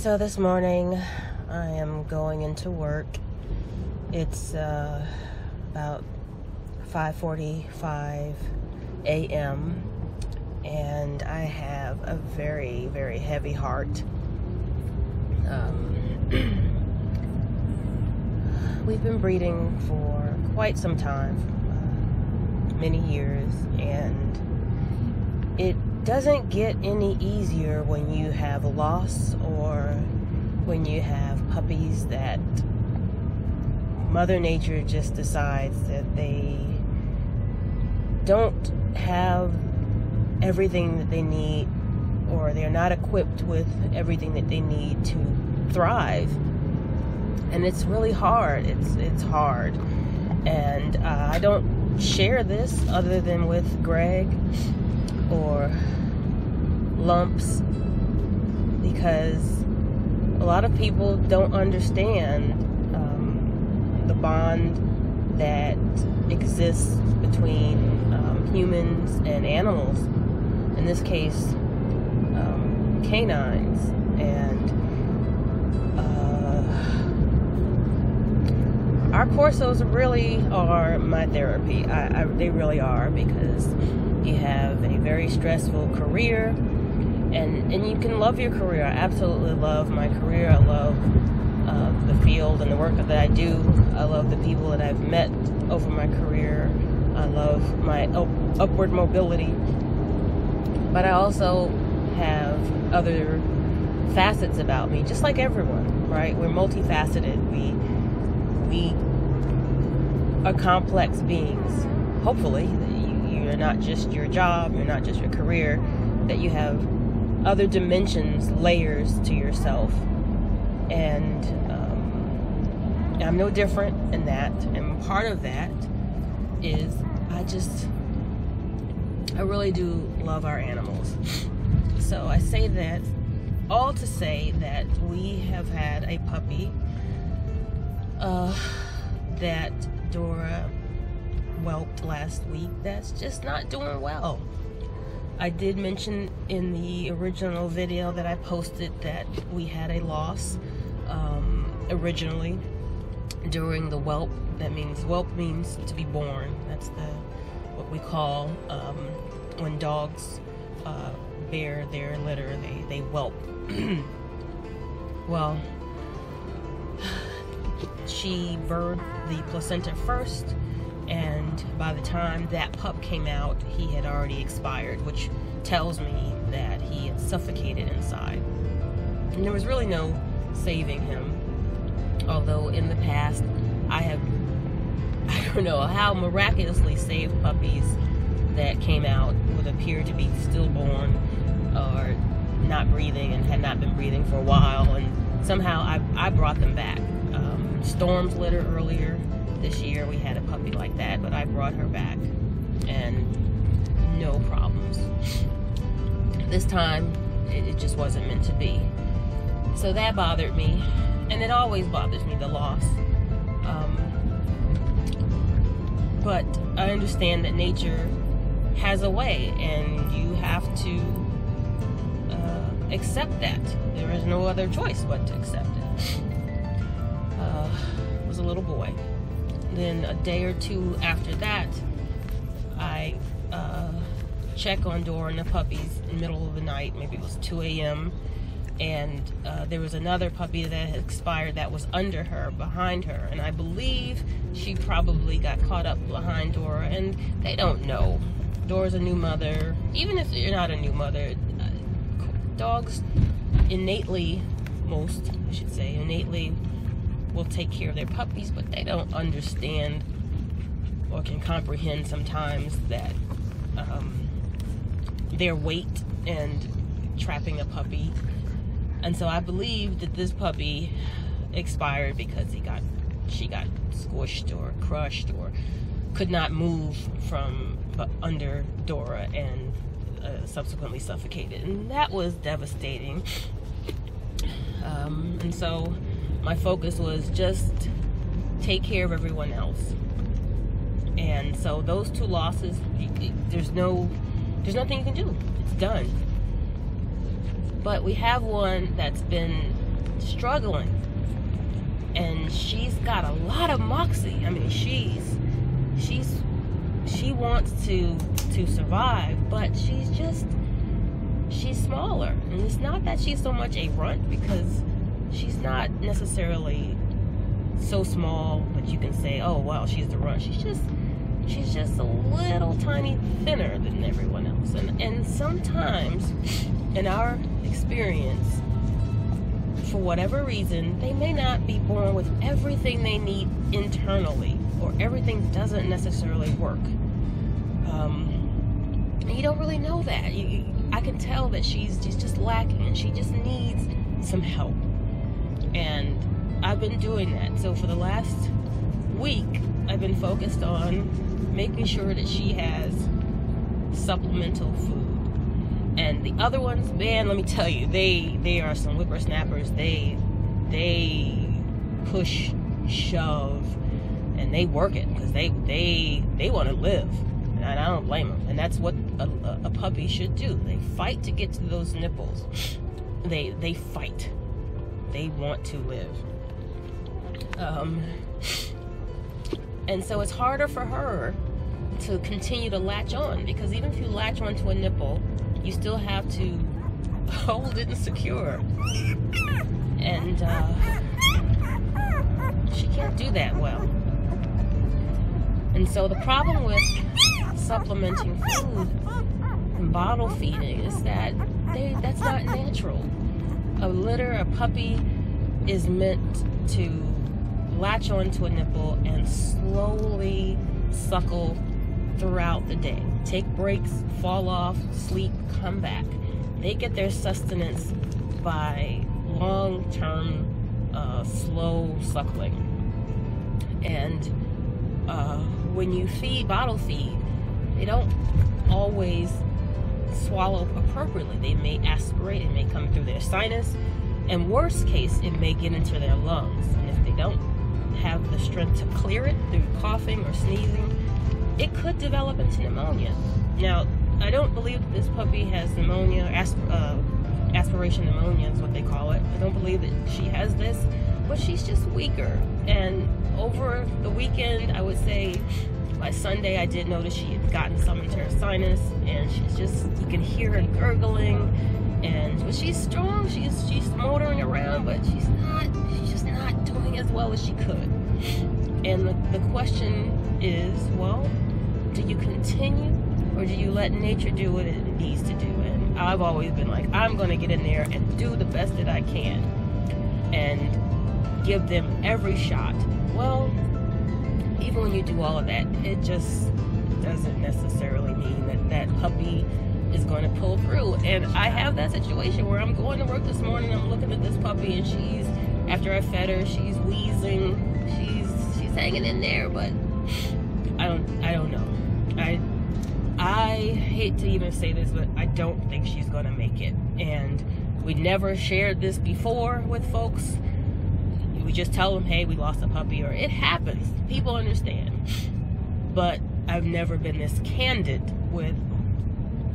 So this morning I am going into work. It's about 5:45 a.m. and I have a very, very heavy heart. We've been breeding for quite some time, many years, and it doesn't get any easier when you have a loss or when you have puppies that Mother Nature just decides that they don't have everything that they need, or they're not equipped with everything that they need to thrive. And it's really hard. It's hard. And I don't share this other than with Greg or Lumps, because a lot of people don't understand the bond that exists between humans and animals, in this case canines. And our Corsos really are my therapy. They really are, because you have a very stressful career, and you can love your career. I absolutely love my career. I love the field and the work that I do. I love the people that I've met over my career. I love my upward mobility. But I also have other facets about me, just like everyone, right? We're multifaceted. We are complex beings. Hopefully, you're not just your job, you're not just your career, that you have other dimensions, layers to yourself. And I'm no different in that. And part of that is I really do love our animals. So I say that all to say that we have had a puppy that Dora whelped last week that's just not doing well. I did mention in the original video that I posted that we had a loss originally during the whelp. That means, whelp means to be born. That's what we call when dogs bear their litter, they whelp. Well, she birthed the placenta first, and by the time that pup came out, he had already expired, which tells me that he had suffocated inside. And there was really no saving him. Although in the past, I don't know how miraculously saved puppies that came out would appear to be stillborn or not breathing and had not been breathing for a while, and somehow I brought them back. Storm's litter earlier this year, we had a puppy like that, but I brought her back and no problems. This time it just wasn't meant to be. So that bothered me, and it always bothers me, the loss. But I understand that nature has a way, and you have to accept that. There is no other choice but to accept it. It was a little boy. Then a day or two after that, I check on Dora and the puppies in the middle of the night. Maybe it was 2 a.m. And there was another puppy that had expired that was under her, behind her. And I believe she probably got caught up behind Dora. And they don't know. Dora's a new mother. Even if you're not a new mother, dogs innately, most, I should say, innately will take care of their puppies, but they don't understand or can comprehend sometimes that their weight and trapping a puppy. And so I believe that this puppy expired because she got squished or crushed or could not move from under Dora, and subsequently suffocated. And that was devastating. And so my focus was just take care of everyone else. And so those two losses, there's nothing you can do. It's done. But we have one that's been struggling. And she's got a lot of moxie. I mean, she wants to survive, but she's smaller. And it's not that she's so much a runt, because she's not necessarily so small, but you can say, oh wow, she's the runt. She's just a little tiny thinner than everyone else. And sometimes in our experience, for whatever reason, they may not be born with everything they need internally, or everything doesn't necessarily work. And you don't really know that. I can tell that she's just lacking, and she just needs some help. And I've been doing that. So for the last week, I've been focused on making sure that she has supplemental food. And the other ones, man, let me tell you, they are some whippersnappers. They push, shove, and they work it because they want to live, and I don't blame them. And that's what a puppy should do. They fight to get to those nipples. They fight. They want to live. And so it's harder for her to continue to latch on, because even if you latch onto a nipple, you still have to hold it and secure. And she can't do that well. And so the problem with supplementing food and bottle feeding is that that's not natural. A puppy is meant to latch onto a nipple and slowly suckle throughout the day. Take breaks, fall off, sleep, come back. They get their sustenance by long-term, slow suckling. And when you bottle feed, they don't always swallow appropriately. They may aspirate, it may come through their sinus, and worst case, it may get into their lungs. And if they don't have the strength to clear it through coughing or sneezing, it could develop into pneumonia. Now, I don't believe that this puppy has pneumonia, aspiration pneumonia is what they call it. I don't believe that she has this, but she's just weaker. And over the weekend, I would say by Sunday, I did notice she had gotten some into her sinus, and she's just, you can hear her gurgling. But she's strong, she's motoring around, but she's just not doing as well as she could. And the question is, well, do you continue, or do you let nature do what it needs to do? And I've always been like, I'm going to get in there and do the best that I can and give them every shot. Well, even when you do all of that, it just doesn't necessarily mean that puppy is going to pull through. And I have that situation where I'm going to work this morning, I'm looking at this puppy, and after I fed her, she's wheezing, she's hanging in there, but I don't know. I hate to even say this, but I don't think she's going to make it. And we never shared this before with folks. We just tell them, hey, we lost a puppy, or it happens. People understand. But I've never been this candid with,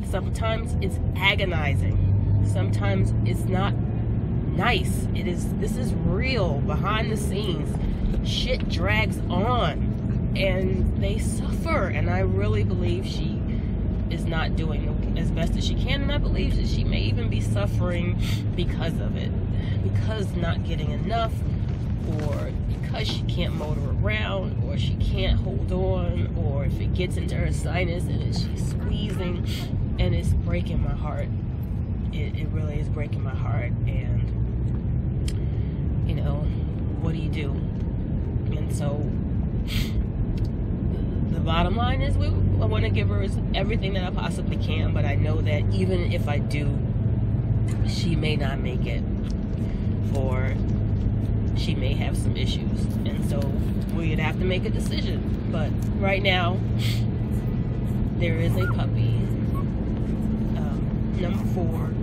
sometimes it's agonizing. Sometimes it's not nice. This is real, behind the scenes. Shit drags on, and they suffer. And I really believe she is not doing as best as she can, and I believe that she may even be suffering because of it, because not getting enough, or because she can't motor around, or she can't hold on, or if it gets into her sinus and she's squeezing, and it's breaking my heart. It really is breaking my heart. And you know, what do you do? And so the bottom line is, I want to give her everything that I possibly can, but I know that even if I do, she may not make it, or she may have some issues, and so we'd have to make a decision. But right now, there is a puppy, number 4.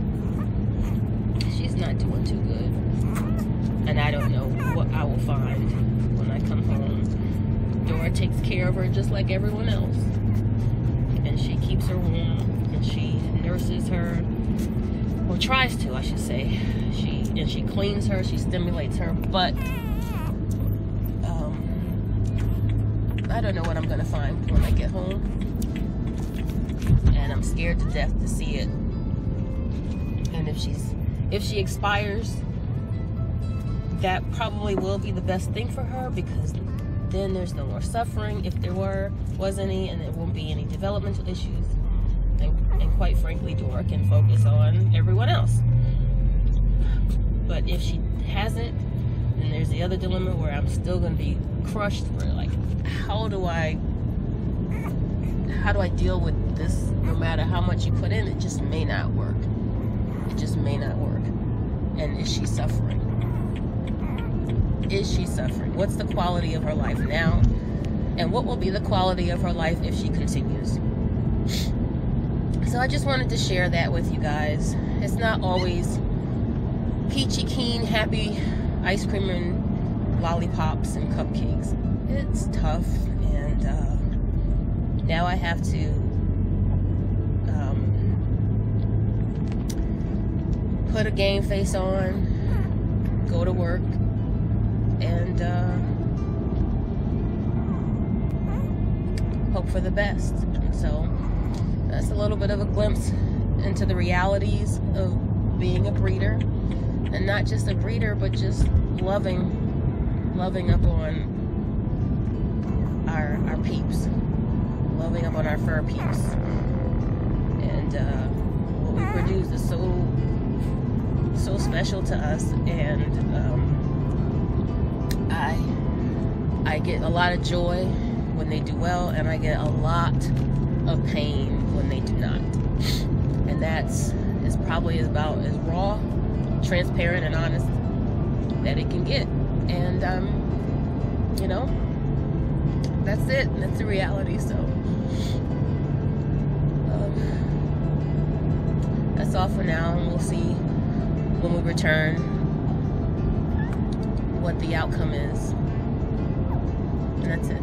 She's not doing too good, and I don't know what I will find when I come home. Dora takes care of her just like everyone else, and she keeps her warm, and she nurses her, or tries to, I should say. She cleans her, she stimulates her, but I don't know what I'm gonna find when I get home, and I'm scared to death to see it. And if she expires, that probably will be the best thing for her, because then there's no more suffering, if there was any, and there won't be any developmental issues. And quite frankly, Dora can focus on everyone else. But if she hasn't, then there's the other dilemma where I'm still going to be crushed for, like, how do I deal with this? No matter how much you put in, it just may not work. It just may not work. And is she suffering? Is she suffering? What's the quality of her life now? And what will be the quality of her life if she continues? So I just wanted to share that with you guys. It's not always peachy keen, happy ice cream and lollipops and cupcakes. It's tough, and now I have to put a game face on, go to work, and hope for the best. So that's a little bit of a glimpse into the realities of being a breeder, and not just a breeder, but just loving up on our peeps, loving up on our fur peeps, and what we produce is so special to us. And I get a lot of joy when they do well, and I get a lot of pain when they do not. And that's probably about as raw, transparent, and honest that it can get. And you know, that's it. That's the reality. So that's all for now, and we'll see when we return what the outcome is. And that's it.